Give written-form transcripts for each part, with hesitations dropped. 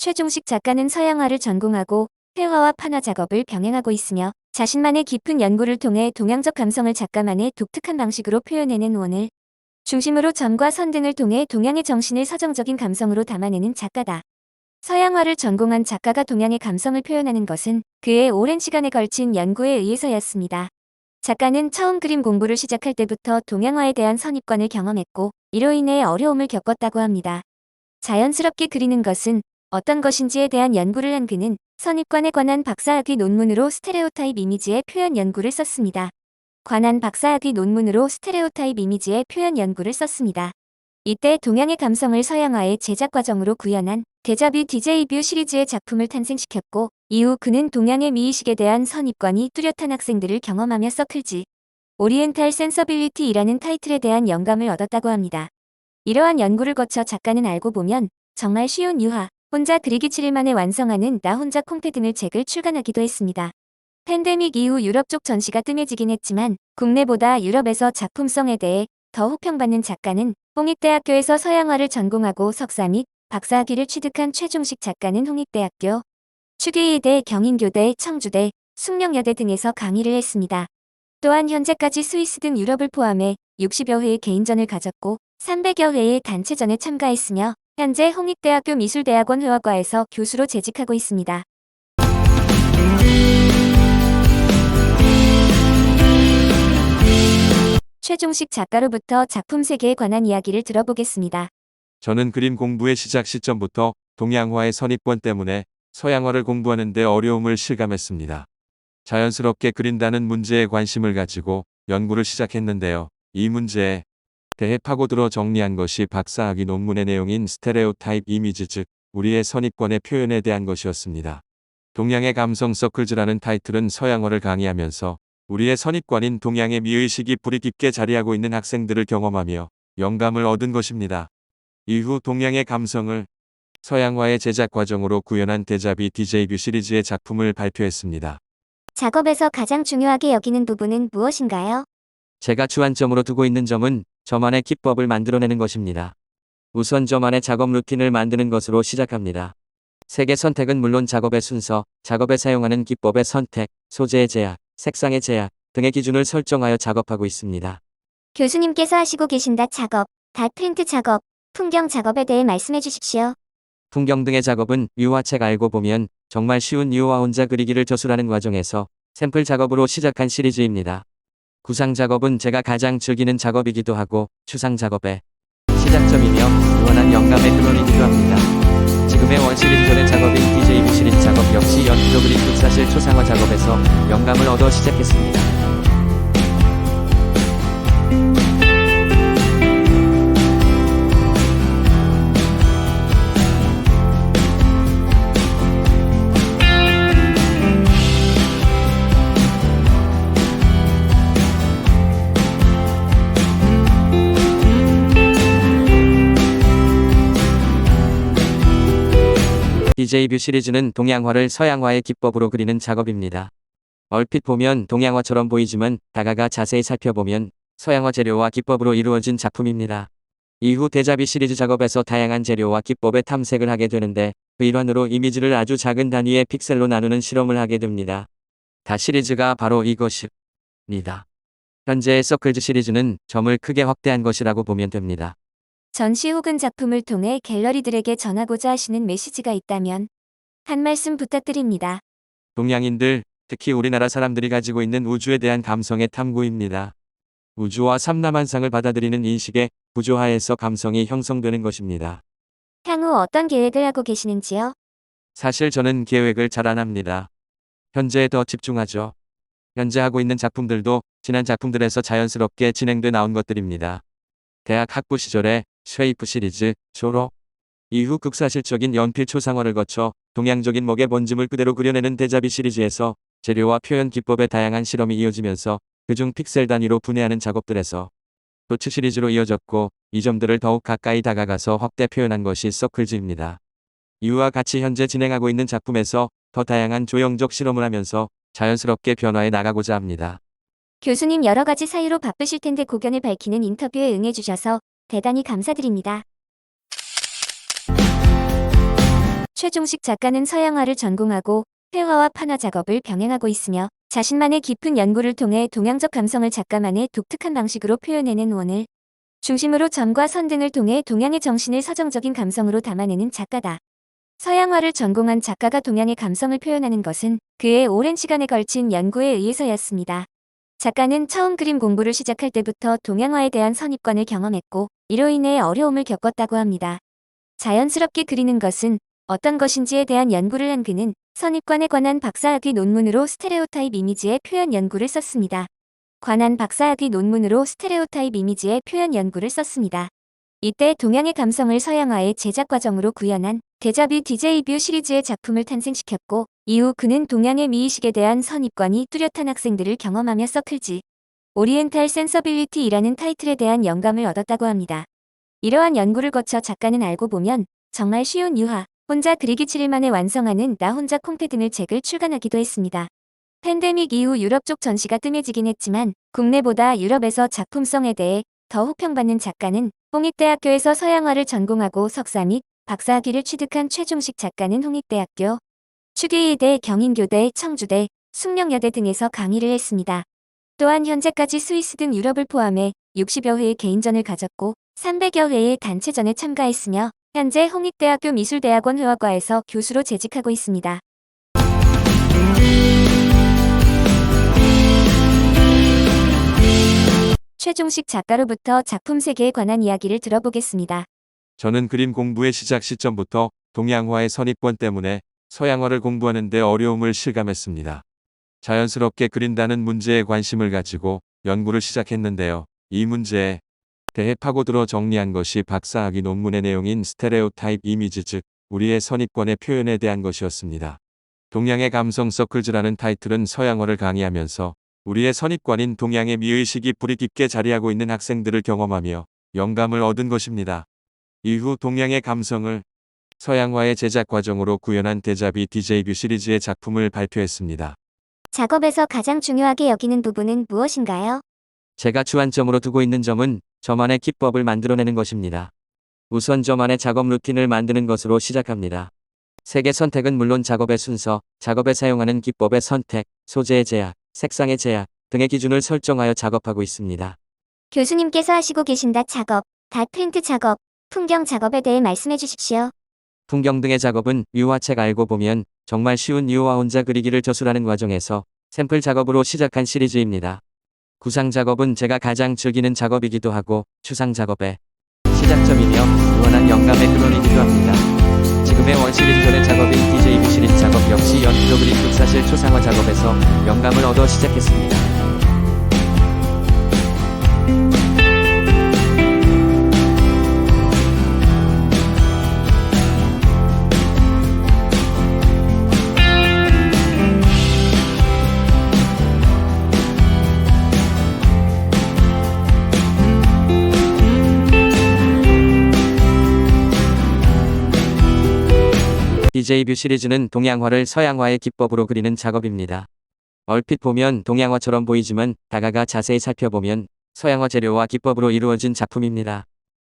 최종식 작가는 서양화를 전공하고 회화와 판화 작업을 병행하고 있으며 자신만의 깊은 연구를 통해 동양적 감성을 작가만의 독특한 방식으로 표현해낸 원을 중심으로 점과 선 등을 통해 동양의 정신을 서정적인 감성으로 담아내는 작가다. 서양화를 전공한 작가가 동양의 감성을 표현하는 것은 그의 오랜 시간에 걸친 연구에 의해서였습니다. 작가는 처음 그림 공부를 시작할 때부터 동양화에 대한 선입관을 경험했고 이로 인해 어려움을 겪었다고 합니다. 자연스럽게 그리는 것은 어떤 것인지에 대한 연구를 한 그는 선입관에 관한 박사학위 논문으로 스테레오타입 이미지의 표현 연구를 썼습니다. 이때 동양의 감성을 서양화의 제작 과정으로 구현한 데자뷰 디제이뷰 시리즈의 작품을 탄생시켰고 이후 그는 동양의 미의식에 대한 선입관이 뚜렷한 학생들을 경험하며 서클즈 오리엔탈 센서빌리티이라는 타이틀에 대한 영감을 얻었다고 합니다. 이러한 연구를 거쳐 작가는 알고 보면 정말 쉬운 유화, 혼자 그리기 7일 만에 완성하는 나 혼자 콩페 등을 책을 출간하기도 했습니다. 팬데믹 이후 유럽 쪽 전시가 뜸해지긴 했지만 국내보다 유럽에서 작품성에 대해 더 호평받는 작가는 홍익대학교에서 서양화를 전공하고 석사 및 박사학위를 취득한 최종식 작가는 홍익대학교, 추계이대, 경인교대, 청주대, 숙명여대 등에서 강의를 했습니다. 또한 현재까지 스위스 등 유럽을 포함해 60여 회의 개인전을 가졌고 300여 회의 단체전에 참가했으며 현재 홍익대학교 미술대학원 회화과에서 교수로 재직하고 있습니다. 최종식 작가로부터 작품 세계에 관한 이야기를 들어보겠습니다. 저는 그림 공부의 시작 시점부터 동양화의 선입관 때문에 서양화를 공부하는 데 어려움을 실감했습니다. 자연스럽게 그린다는 문제에 관심을 가지고 연구를 시작했는데요. 이 문제에 대해 파고들어 정리한 것이 박사학위 논문의 내용인 스테레오타입 이미지 즉 우리의 선입관의 표현에 대한 것이었습니다. 동양의 감성 서클즈라는 타이틀은 서양어를 강의하면서 우리의 선입관인 동양의 미의식이 뿌리 깊게 자리하고 있는 학생들을 경험하며 영감을 얻은 것입니다. 이후 동양의 감성을 서양화의 제작 과정으로 구현한 데자비 디제이뷰 시리즈의 작품을 발표했습니다. 작업에서 가장 중요하게 여기는 부분은 무엇인가요? 제가 주안점으로 두고 있는 점은 저만의 기법을 만들어내는 것입니다. 우선 저만의 작업 루틴을 만드는 것으로 시작합니다. 색의 선택은 물론 작업의 순서, 작업에 사용하는 기법의 선택, 소재의 제약, 색상의 제약 등의 기준을 설정하여 작업하고 있습니다. 교수님께서 하시고 계신다 작업, 닷 프린트 작업, 풍경 작업에 대해 말씀해 주십시오. 풍경 등의 작업은 유화책 알고 보면 정말 쉬운 유화 혼자 그리기를 저술하는 과정에서 샘플 작업으로 시작한 시리즈입니다. 구상 작업은 제가 가장 즐기는 작업이기도 하고 추상 작업의 시작점이며 무한한 영감의 근원이기도 합니다. 지금의 원 시리즈 전의 작업인 DJB 시리즈 작업 역시 연필로 그린 극사실 초상화 작업에서 영감을 얻어 시작했습니다. DJ뷰 시리즈는 동양화를 서양화의 기법으로 그리는 작업입니다. 얼핏 보면 동양화처럼 보이지만 다가가 자세히 살펴보면 서양화 재료와 기법으로 이루어진 작품입니다. 이후 데자비 시리즈 작업에서 다양한 재료와 기법의 탐색을 하게 되는데 그 일환으로 이미지를 아주 작은 단위의 픽셀로 나누는 실험을 하게 됩니다. 다 시리즈가 바로 이것입니다. 현재의 서클즈 시리즈는 점을 크게 확대한 것이라고 보면 됩니다. 전시 혹은 작품을 통해 갤러리들에게 전하고자 하시는 메시지가 있다면 한 말씀 부탁드립니다. 동양인들, 특히 우리나라 사람들이 가지고 있는 우주에 대한 감성의 탐구입니다. 우주와 삼라만상을 받아들이는 인식의 구조하에서 감성이 형성되는 것입니다. 향후 어떤 계획을 하고 계시는지요? 사실 저는 계획을 잘 안 합니다. 현재에 더 집중하죠. 현재 하고 있는 작품들도 지난 작품들에서 자연스럽게 진행돼 나온 것들입니다. 대학 학부 시절에 쉐이프 시리즈, 졸업 이후 극사실적인 연필 초상화를 거쳐 동양적인 먹의 번짐을 그대로 그려내는 데자비 시리즈에서 재료와 표현 기법의 다양한 실험이 이어지면서 그중 픽셀 단위로 분해하는 작업들에서 도츠 시리즈로 이어졌고 이 점들을 더욱 가까이 다가가서 확대 표현한 것이 서클즈입니다. 이와 같이 현재 진행하고 있는 작품에서 더 다양한 조형적 실험을 하면서 자연스럽게 변화해 나가고자 합니다. 교수님 여러 가지 사유로 바쁘실 텐데 고견을 밝히는 인터뷰에 응해주셔서 대단히 감사드립니다. 최종식 작가는 서양화를 전공하고 회화와 판화 작업을 병행하고 있으며 자신만의 깊은 연구를 통해 동양적 감성을 작가만의 독특한 방식으로 표현해낸 원을 중심으로 점과 선 등을 통해 동양의 정신을 서정적인 감성으로 담아내는 작가다. 서양화를 전공한 작가가 동양의 감성을 표현하는 것은 그의 오랜 시간에 걸친 연구에 의해서였습니다. 작가는 처음 그림 공부를 시작할 때부터 동양화에 대한 선입관을 경험했고 이로 인해 어려움을 겪었다고 합니다. 자연스럽게 그리는 것은 어떤 것인지에 대한 연구를 한 그는 선입관에 관한 박사학위 논문으로 스테레오타입 이미지의 표현 연구를 썼습니다. 이때 동양의 감성을 서양화의 제작 과정으로 구현한 데자뷰 디제이뷰 시리즈의 작품을 탄생시켰고 이후 그는 동양의 미의식에 대한 선입관이 뚜렷한 학생들을 경험하며 서클즈 오리엔탈 센서빌리티이라는 타이틀에 대한 영감을 얻었다고 합니다. 이러한 연구를 거쳐 작가는 알고 보면 정말 쉬운 유화, 혼자 그리기 7일 만에 완성하는 나 혼자 콩페 등을 책을 출간하기도 했습니다. 팬데믹 이후 유럽 쪽 전시가 뜸해지긴 했지만 국내보다 유럽에서 작품성에 대해 더 호평받는 작가는 홍익대학교에서 서양화를 전공하고 석사 및 박사학위를 취득한 최종식 작가는 홍익대학교, 추계이대, 경인교대, 청주대, 숙명여대 등에서 강의를 했습니다. 또한 현재까지 스위스 등 유럽을 포함해 60여 회의 개인전을 가졌고 300여 회의 단체전에 참가했으며 현재 홍익대학교 미술대학원 회화과에서 교수로 재직하고 있습니다. 최종식 작가로부터 작품 세계에 관한 이야기를 들어보겠습니다. 저는 그림 공부의 시작 시점부터 동양화의 선입관 때문에 서양화를 공부하는 데 어려움을 실감했습니다. 자연스럽게 그린다는 문제에 관심을 가지고 연구를 시작했는데요. 이 문제에 대해 파고들어 정리한 것이 박사학위 논문의 내용인 스테레오타입 이미지 즉 우리의 선입관의 표현에 대한 것이었습니다. 동양의 감성 서클즈라는 타이틀은 서양어를 강의하면서 우리의 선입관인 동양의 미의식이 뿌리 깊게 자리하고 있는 학생들을 경험하며 영감을 얻은 것입니다. 이후 동양의 감성을 서양화의 제작 과정으로 구현한 데자뷰 디제이뷰 시리즈의 작품을 발표했습니다. 작업에서 가장 중요하게 여기는 부분은 무엇인가요? 제가 주안점으로 두고 있는 점은 저만의 기법을 만들어내는 것입니다. 우선 저만의 작업 루틴을 만드는 것으로 시작합니다. 색의 선택은 물론 작업의 순서, 작업에 사용하는 기법의 선택, 소재의 제약, 색상의 제약 등의 기준을 설정하여 작업하고 있습니다. 교수님께서 하시고 계신다 작업, 닷 프린트 작업, 풍경 작업에 대해 말씀해 주십시오. 풍경 등의 작업은 유화책 알고 보면 정말 쉬운 유화 혼자 그리기를 저술하는 과정에서 샘플 작업으로 시작한 시리즈입니다. 구상 작업은 제가 가장 즐기는 작업이기도 하고 추상 작업의 시작점이며 유한한 영감의 근원이기도 합니다. 지금의 원 시리즈전의 작업인 DJB 시리즈 작업 역시 연필로 그린 극사실 초상화 작업에서 영감을 얻어 시작했습니다. DJ뷰 시리즈는 동양화를 서양화의 기법으로 그리는 작업입니다. 얼핏 보면 동양화처럼 보이지만 다가가 자세히 살펴보면 서양화 재료와 기법으로 이루어진 작품입니다.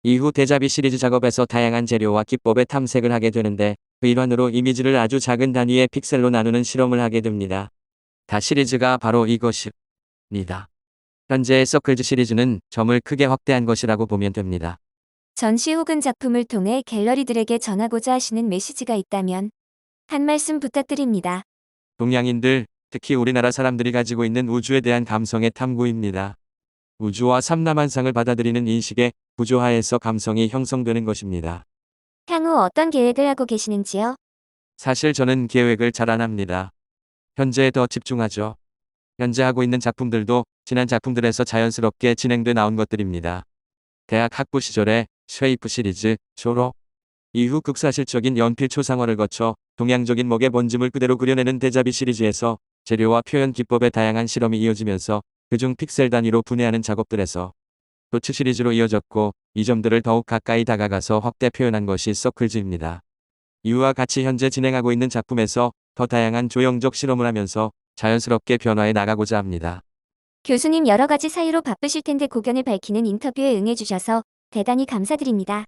이후 데자뷰 시리즈 작업에서 다양한 재료와 기법의 탐색을 하게 되는데 그 일환으로 이미지를 아주 작은 단위의 픽셀로 나누는 실험을 하게 됩니다. 다 시리즈가 바로 이것입니다. 현재의 서클즈 시리즈는 점을 크게 확대한 것이라고 보면 됩니다. 전시 혹은 작품을 통해 갤러리들에게 전하고자 하시는 메시지가 있다면 한 말씀 부탁드립니다. 동양인들, 특히 우리나라 사람들이 가지고 있는 우주에 대한 감성의 탐구입니다. 우주와 삼라만상을 받아들이는 인식의 구조하에서 감성이 형성되는 것입니다. 향후 어떤 계획을 하고 계시는지요? 사실 저는 계획을 잘 안 합니다. 현재에 더 집중하죠. 현재 하고 있는 작품들도 지난 작품들에서 자연스럽게 진행돼 나온 것들입니다. 대학 학부 시절에 쉐이프 시리즈, 졸업 이후 극사실적인 연필 초상화를 거쳐 동양적인 먹의 본짐을 그대로 그려내는 데자뷰 시리즈에서 재료와 표현 기법의 다양한 실험이 이어지면서 그중 픽셀 단위로 분해하는 작업들에서 도츠 시리즈로 이어졌고 이 점들을 더욱 가까이 다가가서 확대 표현한 것이 서클즈입니다. 이와 같이 현재 진행하고 있는 작품에서 더 다양한 조형적 실험을 하면서 자연스럽게 변화해 나가고자 합니다. 교수님 여러 가지 사유로 바쁘실 텐데 고견을 밝히는 인터뷰에 응해주셔서 대단히 감사드립니다.